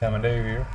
time of day here.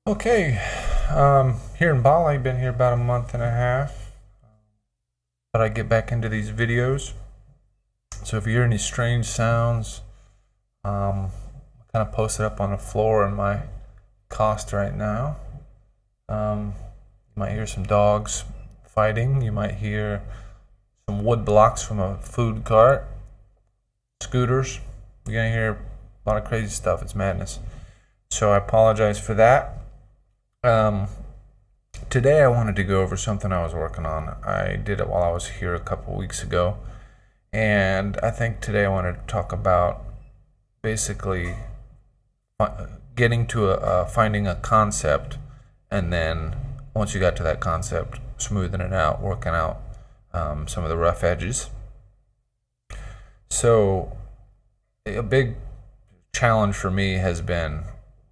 Okay, here in Bali, been here about a month and a half. Thought I'd get back into these videos. So if you hear any strange sounds, I kind of posted up on the floor in my cost right now. You might hear some dogs fighting. You might hear some wood blocks from a food cart, scooters. You're gonna hear a lot of crazy stuff. It's madness. So I apologize for that. Today I wanted to go over something I was working on. I did it while I was here a couple weeks ago, and I think today I wanted to talk about basically getting to finding a concept, and then once you got to that concept, smoothing it out, working out some of the rough edges. So a big challenge for me has been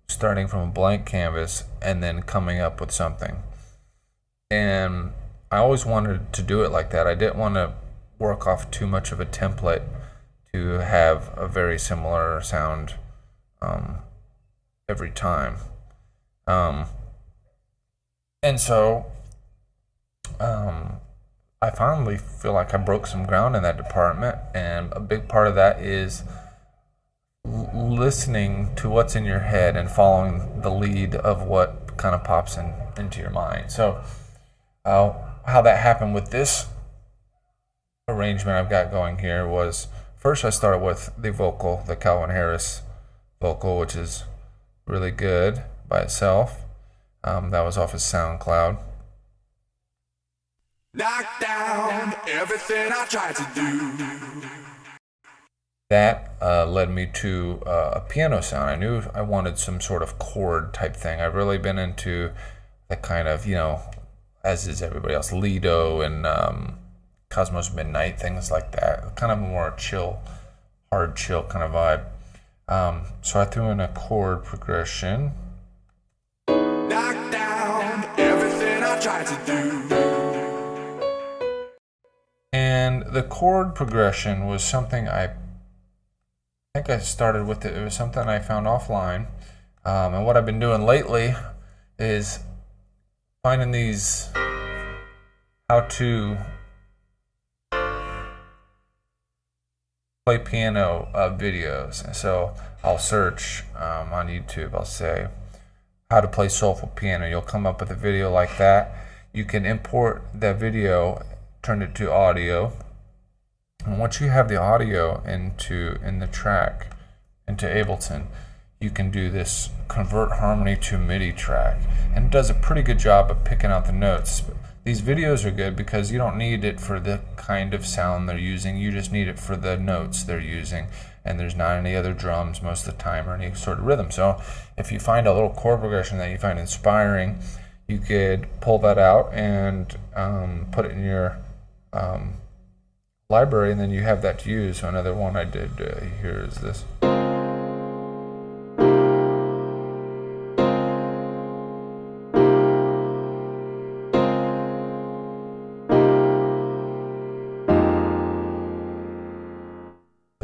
starting from a blank canvas and then coming up with something. And I always wanted to do it like that. I didn't want to work off too much of a template to have a very similar sound every time. And so I finally feel like I broke some ground in that department, and a big part of that is listening to what's in your head and following the lead of what kind of pops into your mind. So how that happened with this arrangement I've got going here was, first I started with the vocal, the Calvin Harris vocal, which is really good by itself. That was off his SoundCloud. Knock down everything I tried to do. That led me to a piano sound. I knew I wanted some sort of chord type thing. I've really been into the kind of, as is everybody else, Lido and Cosmos Midnight, things like that. Kind of more chill, hard chill kind of vibe. So I threw in a chord progression. Knock down everything I tried to do. And the chord progression was something I think I started with it. It was something I found offline. And what I've been doing lately is finding these how to play piano videos. And so I'll search on YouTube, I'll say how to play soulful piano. You'll come up with a video like that. You can import that video, turn it to audio. And once you have the audio in the track into Ableton, you can do this convert harmony to MIDI track, and it does a pretty good job of picking out the notes. These videos are good because you don't need it for the kind of sound they're using. You just need it for the notes they're using, and there's not any other drums most of the time or any sort of rhythm. So if you find a little chord progression that you find inspiring, you could pull that out and put it in your library, and then you have that to use. So another one I did here is this.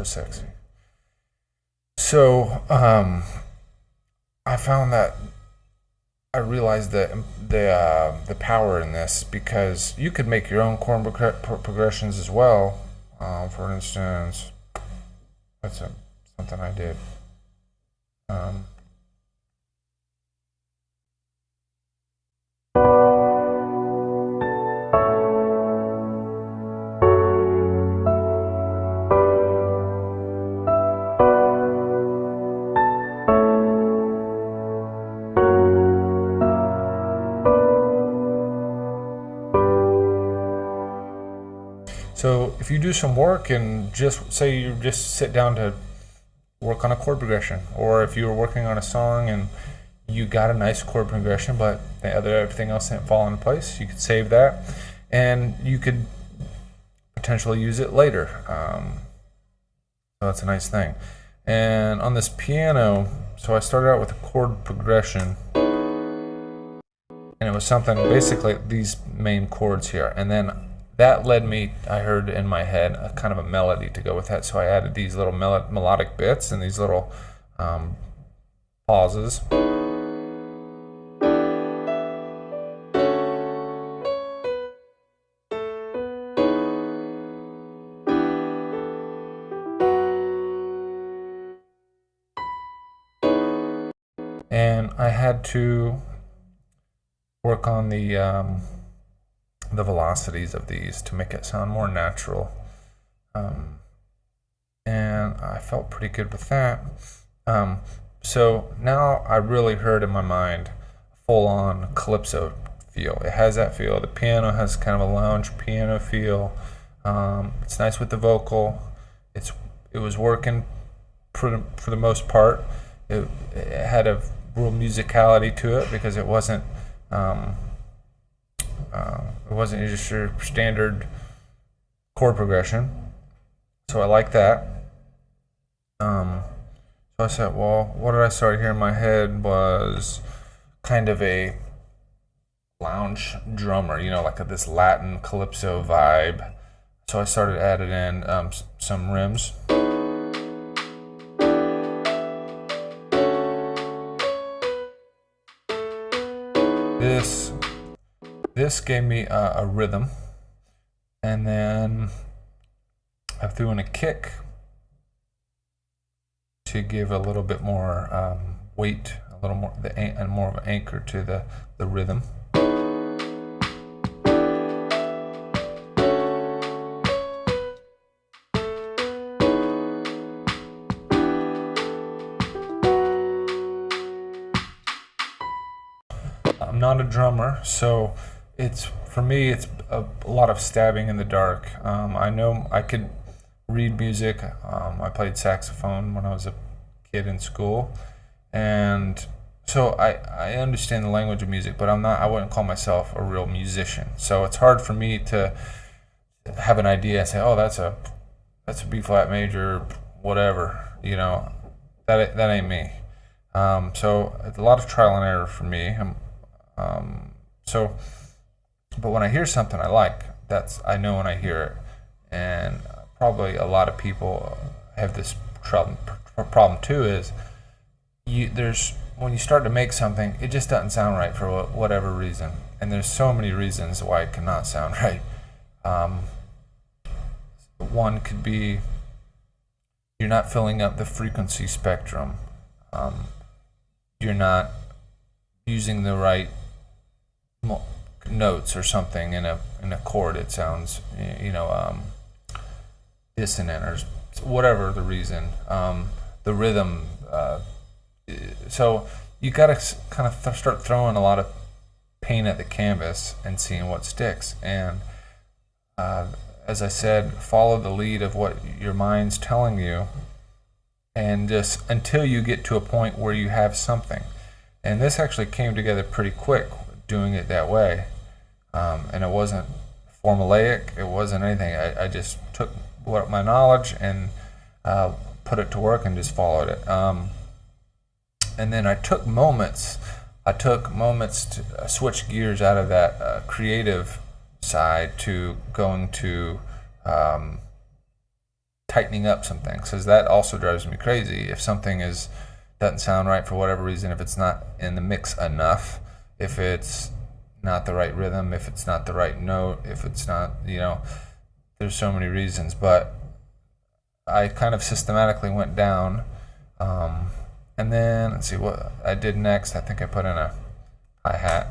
So sexy. So I found that I realized that the power in this, because you could make your own chord progressions as well. For instance, that's something I did. So if you do some work and just say you just sit down to work on a chord progression, or if you were working on a song and you got a nice chord progression but everything else didn't fall into place, you could save that and you could potentially use it later. So that's a nice thing. And on this piano, so I started out with a chord progression, and it was something basically these main chords here, and then that led me, I heard in my head a kind of a melody to go with that, so I added these little melodic bits and these little pauses. And I had to work on the velocities of these to make it sound more natural, and I felt pretty good with that. So now I really heard in my mind a full-on Calypso feel. It has that feel. The piano has kind of a lounge piano feel. It's nice with the vocal. It was working for the most part. It had a real musicality to it because it wasn't just your standard chord progression. So I like that. So I said, well, what did I start here in my head was kind of a lounge drummer, like this Latin Calypso vibe. So I started adding in some rims. This gave me a rhythm, and then I threw in a kick to give a little bit more weight, a little more and more of an anchor to the rhythm. I'm not a drummer, so for me it's a lot of stabbing in the dark. I know I could read music. I played saxophone when I was a kid in school, and so I understand the language of music, but I wouldn't call myself a real musician. So it's hard for me to have an idea and say, oh, that's a B flat major, whatever. That ain't me. So it's a lot of trial and error for me. But when I hear something I like, I know when I hear it, and probably a lot of people have this problem too. Is when you start to make something, it just doesn't sound right for whatever reason, and there's so many reasons why it cannot sound right. One could be you're not filling up the frequency spectrum. You're not using the right notes or something in a chord. It sounds dissonant or whatever the reason. The rhythm. So you got to kind of start throwing a lot of paint at the canvas and seeing what sticks. And as I said, follow the lead of what your mind's telling you, and just until you get to a point where you have something. And this actually came together pretty quick doing it that way, and it wasn't formulaic. It wasn't anything. I just took my knowledge and put it to work and just followed it. And then I took moments to switch gears out of that creative side to going to tightening up some things, because that also drives me crazy. If something doesn't sound right for whatever reason, if it's not in the mix enough, if it's not the right rhythm, if it's not the right note, if it's not, there's so many reasons. But I kind of systematically went down, and then let's see what I did next. I think I put in a hi-hat.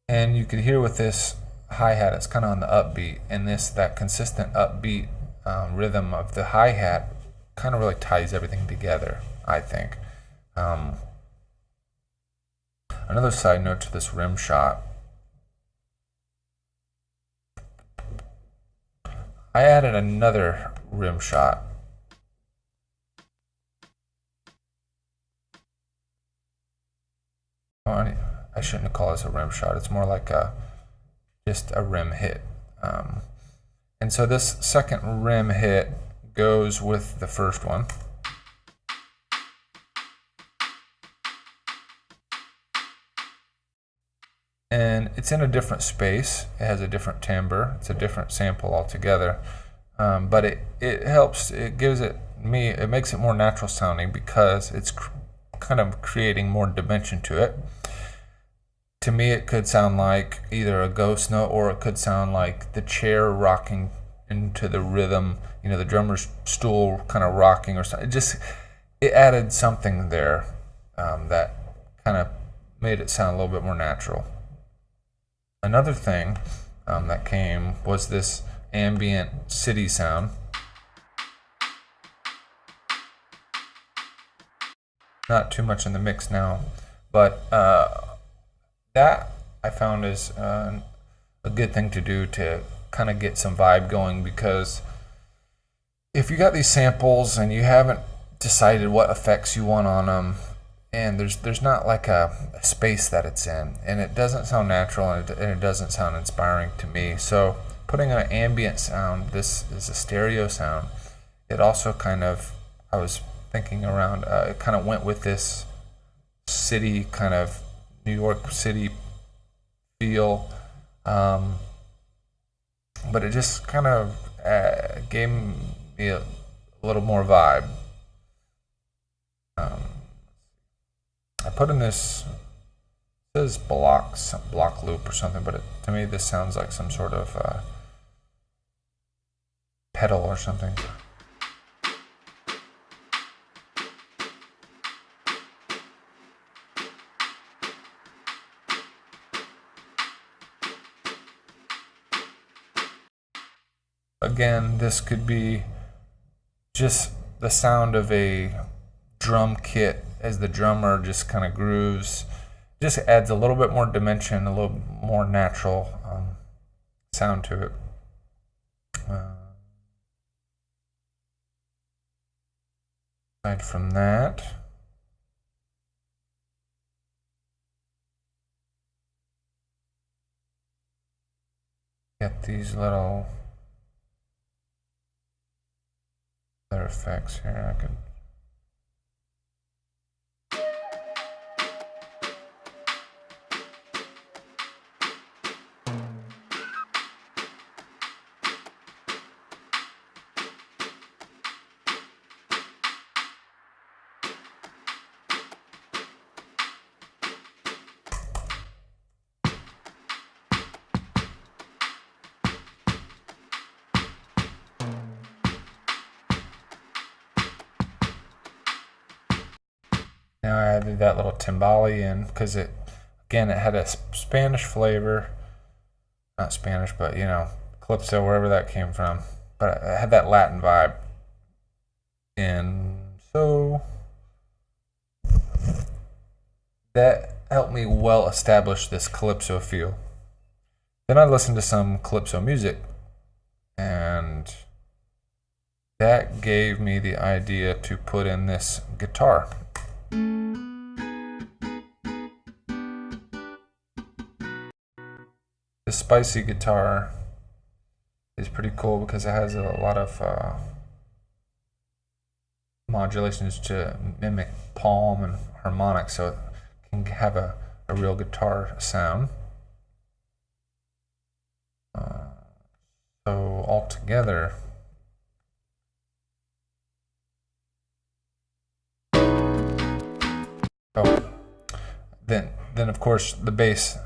And you could hear with this hi-hat, it's kind of on the upbeat, and that consistent upbeat rhythm of the hi-hat kind of really ties everything together, I think. Another side note to this rim shot, I added another rim shot. I shouldn't call this a rim shot. It's more like just a rim hit. And so this second rim hit goes with the first one. And it's in a different space. It has a different timbre. It's a different sample altogether. But it helps. It makes it more natural sounding because it's kind of creating more dimension to it. To me, it could sound like either a ghost note, or it could sound like the chair rocking into the rhythm, the drummer's stool kind of rocking or something. It added something there that kind of made it sound a little bit more natural. Another thing that came was this ambient city sound. Not too much in the mix now, but that I found is a good thing to do to kind of get some vibe going, because if you got these samples and you haven't decided what effects you want on them, and there's not like a space that it's in, and it doesn't sound natural, and it doesn't sound inspiring to me. So putting an ambient sound, this is a stereo sound, it also kind of, I was thinking around, it kind of went with this city kind of New York City feel, but it just kind of gave me a little more vibe. I put in this, it says block loop or something, but to me this sounds like some sort of pedal or something. Again, this could be just the sound of a drum kit as the drummer just kind of grooves. Just adds a little bit more dimension, a little more natural sound to it. Aside from that, get these little other effects here. I could now I added that little timbale in because it had a Spanish flavor. Not Spanish, but Calypso, wherever that came from. But it had that Latin vibe. And so that helped me well establish this Calypso feel. Then I listened to some Calypso music, and that gave me the idea to put in this guitar. This spicy guitar is pretty cool because it has a lot of modulations to mimic palm and harmonics, so it can have a real guitar sound. So altogether, then of course the bass,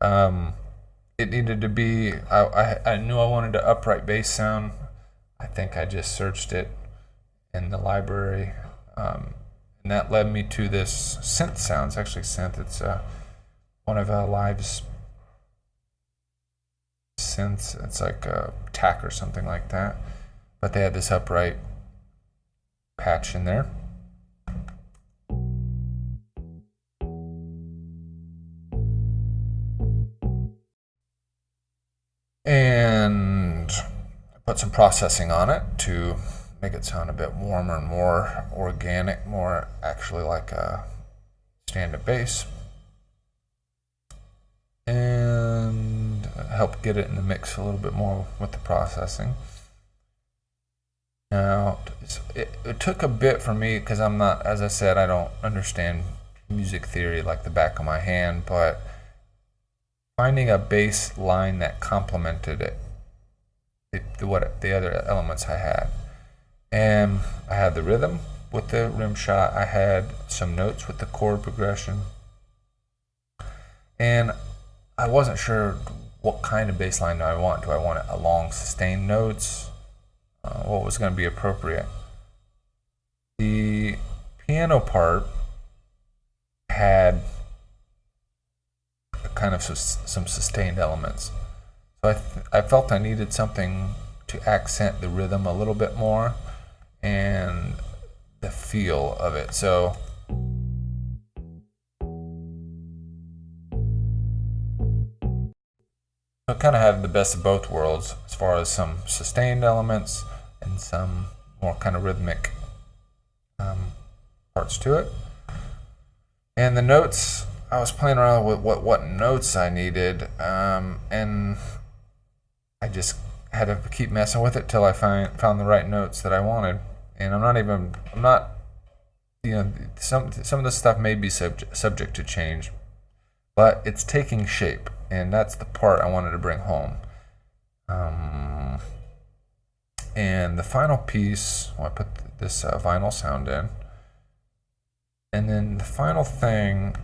it needed to be. I knew I wanted an upright bass sound. I think I just searched it in the library, and that led me to this synth sound. It's actually synth. It's one of Live's synths. It's like a TAC or something like that. But they had this upright patch in there. And I put some processing on it to make it sound a bit warmer and more organic, more actually like a stand-up bass. And help get it in the mix a little bit more with the processing. Now, it took a bit for me because I'm not, as I said, I don't understand music theory like the back of my hand, but finding a bass line that complemented it, the other elements I had. And I had the rhythm with the rim shot, I had some notes with the chord progression, and I wasn't sure what kind of bass line do I want. Do I want a long sustained notes? What was going to be appropriate? The piano part had kind of some sustained elements. So I felt I needed something to accent the rhythm a little bit more and the feel of it. So I kind of have the best of both worlds as far as some sustained elements and some more kind of rhythmic parts to it. And the notes, I was playing around with what notes I needed, and I just had to keep messing with it till I found the right notes that I wanted. And I'm not, you know, some of the stuff may be subject to change, but it's taking shape, and that's the part I wanted to bring home. And the final piece, I put this vinyl sound in, and then the final thing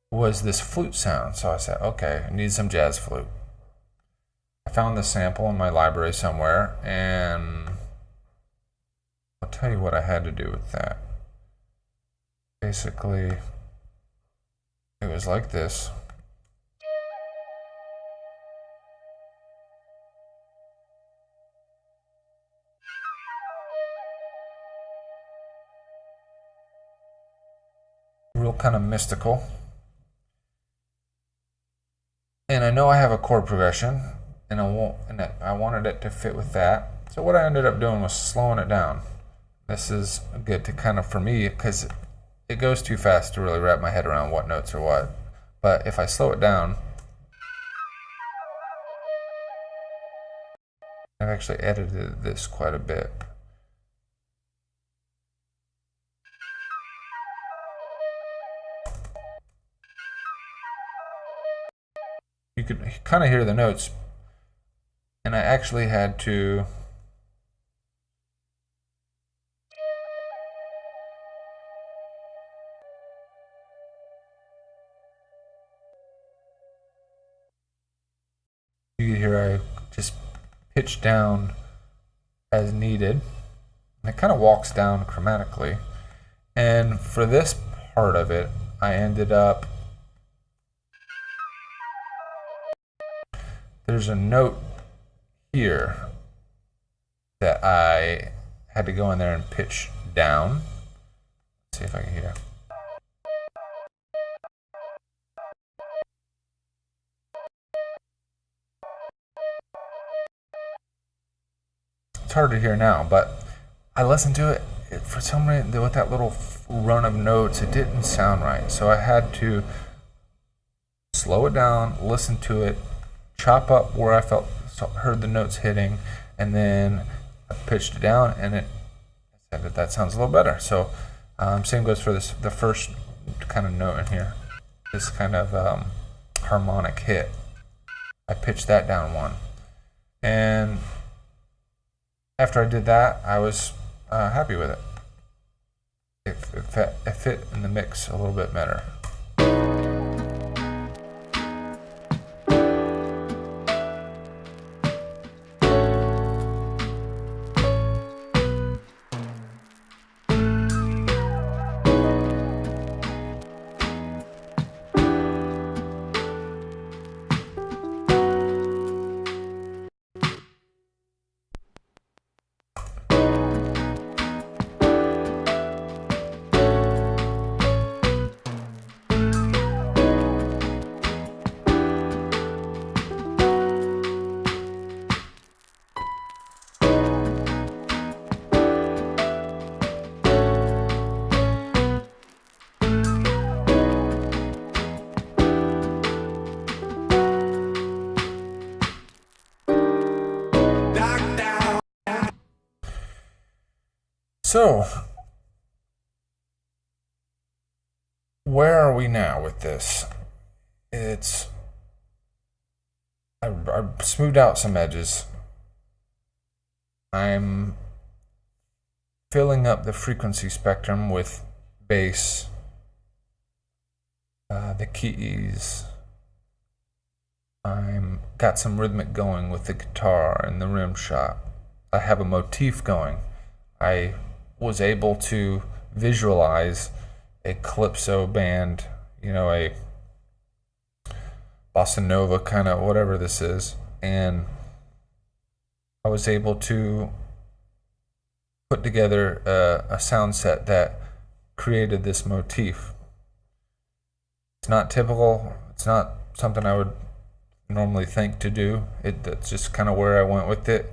was this flute sound. So I said, okay, I need some jazz flute. I found the sample in my library somewhere, and I'll tell you what I had to do with that. Basically, it was like this. Real kind of mystical. And I know I have a chord progression, and I wanted it to fit with that. So what I ended up doing was slowing it down. This is good to kind of, for me, because it goes too fast to really wrap my head around what notes are what. But if I slow it down, I've actually edited this quite a bit. You could kind of hear the notes, and I actually had to I just pitch down as needed, and it kind of walks down chromatically. And for this part of it, I ended up, there's a note here that I had to go in there and pitch down. Let's see if I can hear. It's hard to hear now, but I listened to it, for some reason, with that little run of notes, it didn't sound right. So I had to slow it down, listen to it, chop up where I heard the notes hitting, and then I pitched it down, and it said that sounds a little better. So same goes for the first kind of note in here. This kind of harmonic hit. I pitched that down one. And after I did that, I was happy with it. It fit in the mix a little bit better. So, where are we now with this? I smoothed out some edges. I'm filling up the frequency spectrum with bass, the keys. I'm got some rhythmic going with the guitar and the rim shot. I have a motif going. I was able to visualize a Calypso band, a bossa nova kind of whatever this is, and I was able to put together a sound set that created this motif. It's not typical. It's not something I would normally think to do. That's just kind of where I went with it,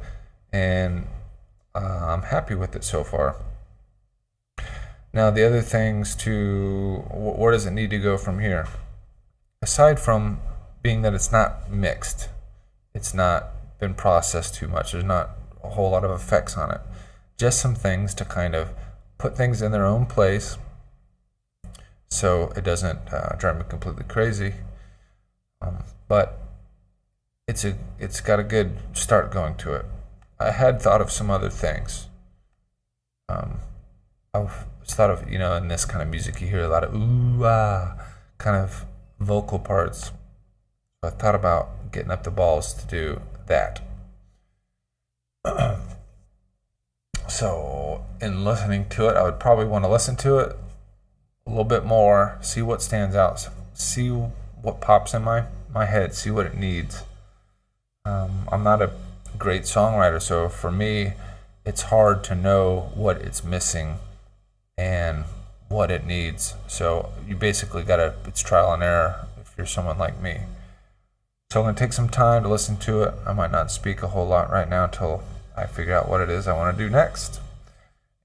and I'm happy with it so far. Now the other things where does it need to go from here? Aside from being that it's not mixed, it's not been processed too much, there's not a whole lot of effects on it. Just some things to kind of put things in their own place so it doesn't drive me completely crazy. But it's got a good start going to it. I had thought of some other things. I've thought of, in this kind of music you hear a lot of ooh ah kind of vocal parts. I thought about getting up the balls to do that. So in listening to it, I would probably want to listen to it a little bit more, see what stands out, see what pops in my head, see what it needs. I'm not a great songwriter, so for me it's hard to know what it's missing and what it needs. So you basically it's trial and error if you're someone like me. So I'm going to take some time to listen to it. I might not speak a whole lot right now until I figure out what it is I want to do next,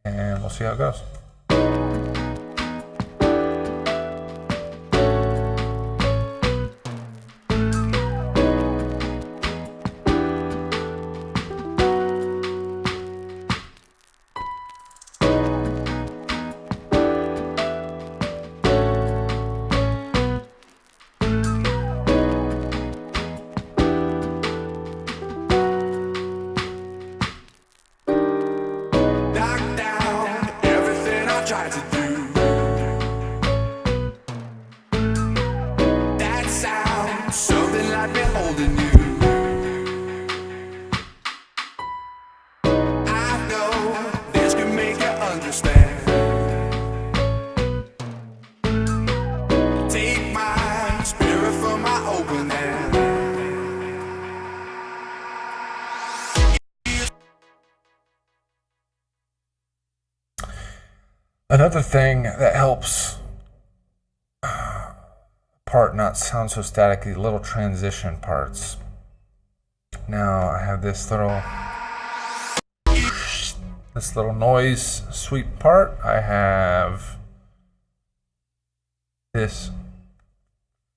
and we'll see how it goes. Another thing that helps part not sound so staticky, little transition parts. Now I have this little noise sweep part. I have this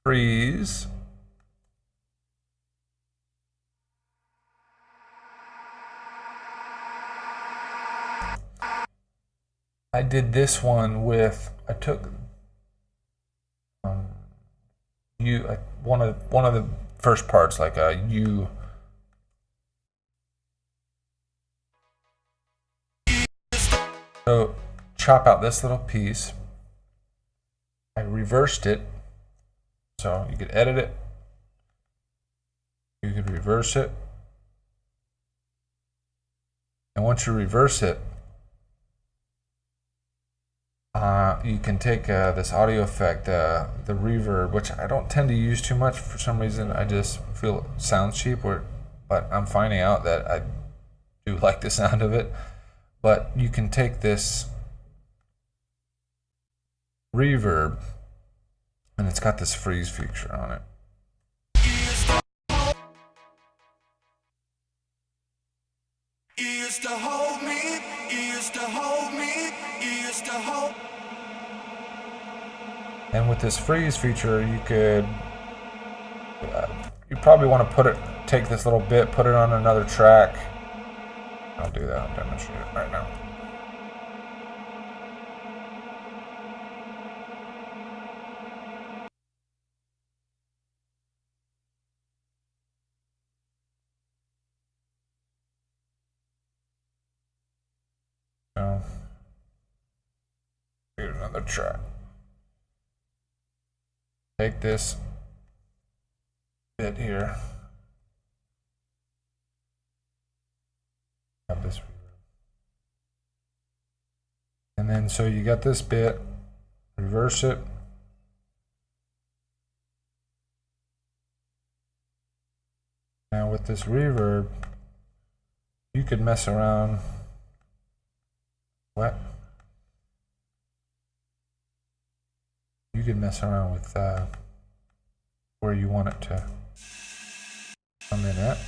freeze. I did this one I took one of the first parts, like a U. So chop out this little piece. I reversed it, so you could edit it. You could reverse it, and once you reverse it, you can take this audio effect, the reverb, which I don't tend to use too much for some reason. I just feel it sounds cheap, but I'm finding out that I do like the sound of it. But you can take this reverb, and it's got this freeze feature on it. And with this freeze feature, you could, you probably want to take this little bit, put it on another track. I'll do that. I'll demonstrate it right now. So, here's another track. Take this bit here. Have this reverb. And then so you got this bit, reverse it. Now with this reverb, you could mess around. What? You could mess around with where you want it to come in at.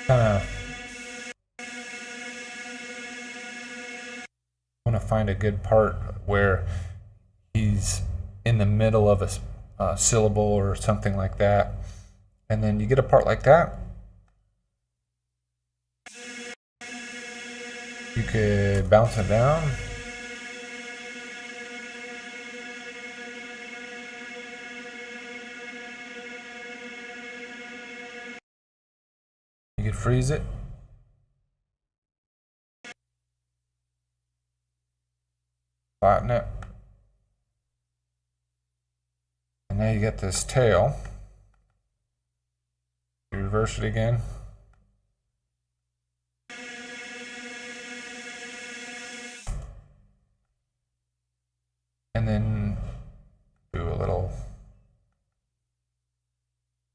Kind of want to find a good part where he's in the middle of a syllable or something like that, and then you get a part like that. You could bounce it down. You could freeze it. Flatten it. And now you get this tail. You reverse it again. And then do a little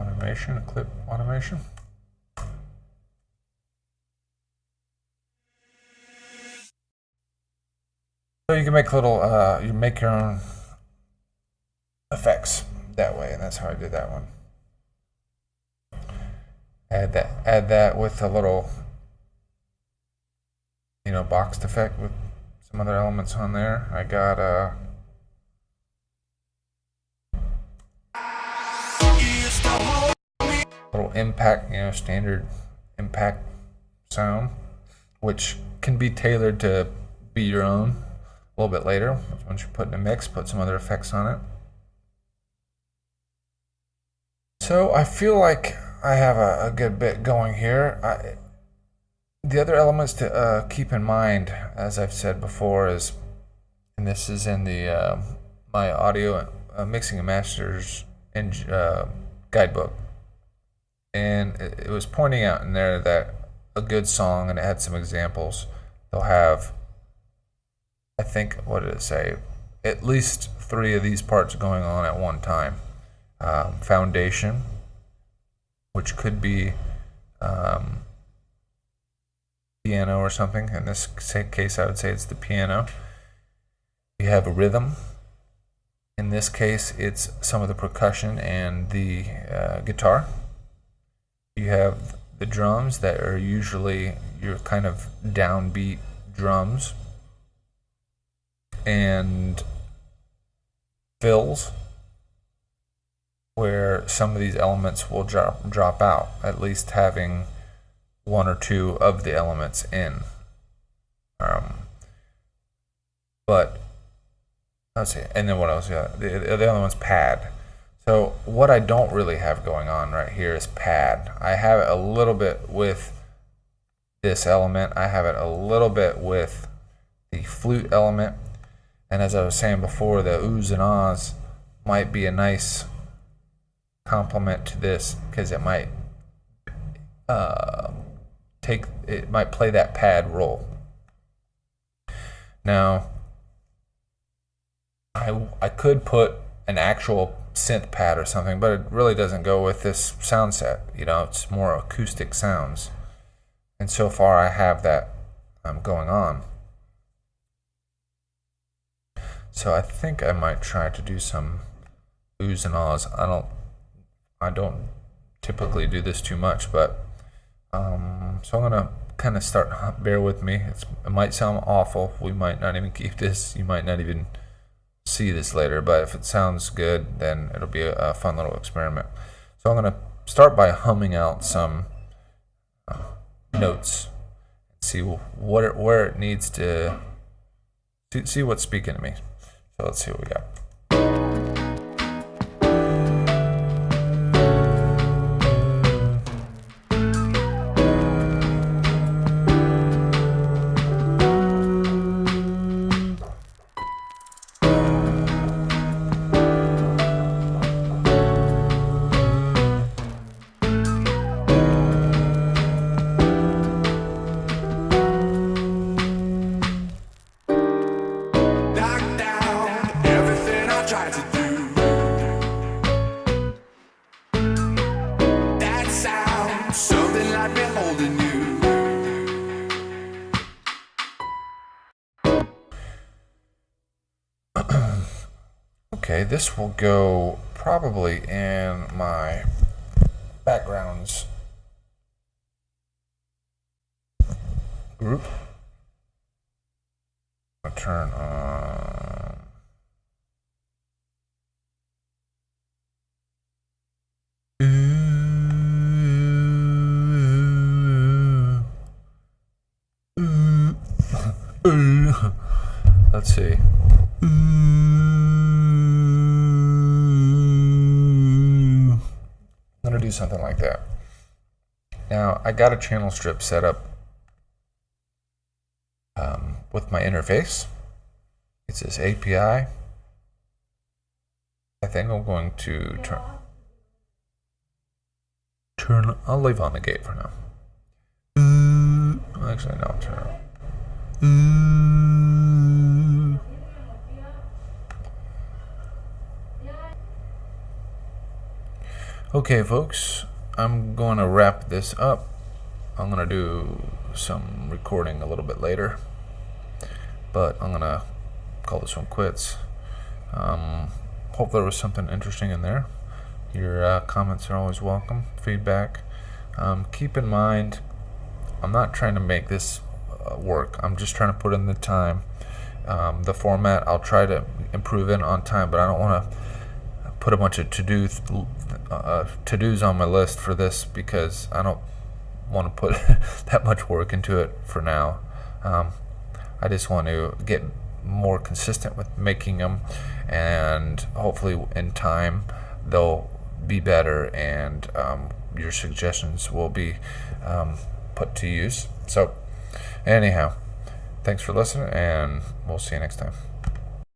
automation, a clip automation. So you can make little, you make your own effects that way, and that's how I did that one. Add that with a little, boxed effect with some other elements on there. I got a little impact, standard impact sound, which can be tailored to be your own a little bit later. Once you put in a mix, put some other effects on it. So I feel like I have a good bit going here. The other elements to keep in mind, as I've said before, is, and this is in the my audio mixing and masters guidebook, and it was pointing out in there that a good song, and it had some examples, they'll have, I think, what did it say, at least 3 of these parts going on at one time. Foundation, which could be piano or something. In this case, I would say it's the piano. You have a rhythm. In this case, it's some of the percussion and the guitar. You have the drums that are usually your kind of downbeat drums. and fills where some of these elements will drop out, at least having one or two of the elements in. But let's see, and then what else? Yeah, the other one's pad. So what I don't really have going on right here is pad. I have it a little bit with this element. I have it a little bit with the flute element. And as I was saying before, the oohs and ahs might be a nice complement to this, because it might play that pad role. Now, I could put an actual synth pad or something, but it really doesn't go with this sound set. You know, it's more acoustic sounds, and so far I have that going on. So I think I might try to do some oohs and ahs. I don't typically do this too much, but so I'm gonna kind of start. Bear with me. It might sound awful. We might not even keep this. You might not even see this later, but if it sounds good, then it'll be a fun little experiment. So I'm gonna start by humming out some notes, see where it needs to see what's speaking to me. So let's see what we got. Okay, this will go probably in my backgrounds group. I'll turn on let's see. I'm gonna do something like that. Now I got a channel strip set up with my interface. It's this API. I think I'm going to turn. I'll leave on the gate for now. Actually, no, I'll turn it on. Okay, folks, I'm going to wrap this up. I'm going to do some recording a little bit later, but I'm going to call this one quits. Hope there was something interesting in there. Your comments are always welcome. Feedback. Keep in mind, I'm not trying to make this work. I'm just trying to put in the time. The format, I'll try to improve it on time, but I don't want to put a bunch of to-dos on my list for this, because I don't want to put that much work into it for now. I just want to get more consistent with making them, and hopefully in time they'll be better, and your suggestions will be put to use. So anyhow, thanks for listening, and we'll see you next time.